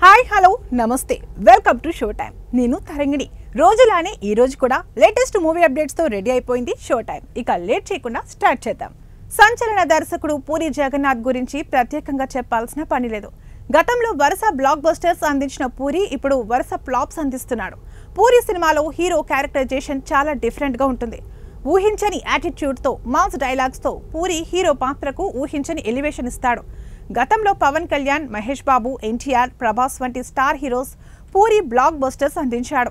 Hi hello నమస్తే welcome to show time. నేను తరంగిణి. రోజులానే ఈ రోజు కూడా లేటెస్ట్ మూవీ అప్డేట్స్ తో రెడీ అయిపోయింది షో టైం. ఇక లేట్ చేయకుండా స్టార్ట్ చేద్దాం. సంచలన దర్శకుడు పూరి జగన్నాథ్ గురించి ప్రత్యేకంగా చెప్పాల్సిన పని లేదు. గతంలో వరుస బ్లాక్ బస్టర్స్ అందించిన పూరి ఇప్పుడు వరుస ఫ్లాప్స్ అందిస్తున్నాడు. పూరి సినిమాలో హీరో క్యారెక్టరైజేషన్ చాలా డిఫరెంట్ గా ఉంటుంది. ఊహించని యాటిట్యూడ్ తో మాస్ డైలాగ్స్ తో పూరి హీరో పాత్రకు ఊహించని ఎలివేషన్ ఇస్తాడు. గతంలో పవన్ కళ్యాణ్, మహేష్ బాబు, ఎన్టీఆర్, ప్రభాస్ వంటి star heroes puri black busters అందించాడు.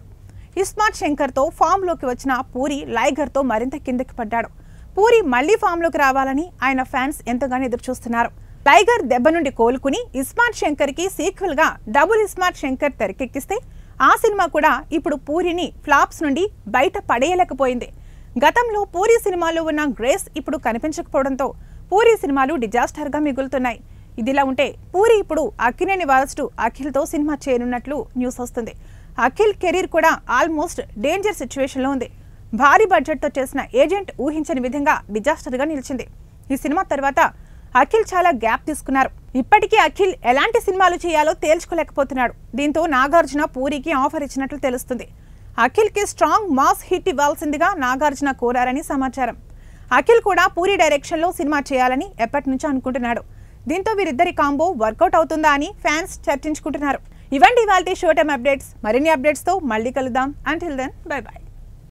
ఇస్మార్ట్ శంకర్ తో ఫామ్ లోకి వచ్చిన పూరి లైగర్ తో మరింత కిందకి పడ్డాడు. పూరి మళ్లీ ఫామ్ లోకి రావాలని ఆయన ఫ్యాన్స్ ఎంతగానో ఎదురుచూస్తున్నారు. లైగర్ దెబ్బ నుండి కోలుకుని ఇస్మార్ట్ శంకర్ కి సీక్వెల్ గా డబుల్ ఇస్మార్ట్ శంకర్ తెరకెక్కిస్తే ఆ సినిమా కూడా ఇప్పుడు పూరిని ఫ్లాప్స్ నుండి బయట పడేయలేకపోయింది. గతంలో పూరి సినిమాలో ఉన్న గ్రేస్ ఇప్పుడు కనిపించకపోవడంతో పూరి సినిమాలు డిజాస్టర్ గా మిగులుతున్నాయి. ఇదిలా ఉంటే పూరి ఇప్పుడు అక్కినేని వారసుడు అఖిల్ తో సినిమా చేయనున్నట్లు న్యూస్ వస్తుంది. అఖిల్ కెరీర్ కూడా ఆల్మోస్ట్ డేంజర్ సిచ్యువేషన్ లో ఉంది. భారీ బడ్జెట్ తో చేసిన ఏజెంట్ ఊహించని విధంగా డిజాస్టర్ గా నిలిచింది. ఈ సినిమా తర్వాత అఖిల్ చాలా గ్యాప్ తీసుకున్నారు. ఇప్పటికీ అఖిల్ ఎలాంటి సినిమాలు చేయాలో తేల్చుకోలేకపోతున్నాడు. దీంతో నాగార్జున పూరికి ఆఫర్ ఇచ్చినట్లు తెలుస్తుంది. అఖిల్ కి స్ట్రాంగ్ మాస్ హిట్ ఇవ్వాల్సిందిగా నాగార్జున కోరారని సమాచారం. అఖిల్ కూడా పూరి డైరెక్షన్ లో సినిమా చేయాలని ఎప్పటి నుంచో అనుకుంటున్నాడు. దీంతో వీరిద్దరి కాంబో వర్కౌట్ అవుతుందా అని ఫ్యాన్స్ చర్చించుకుంటున్నారు. ఇవండి ఇవాల్టి షో టైం అప్డేట్స్. మరిన్ని అప్డేట్స్ తో మళ్ళీ కలుద్దాం. Until then bye by.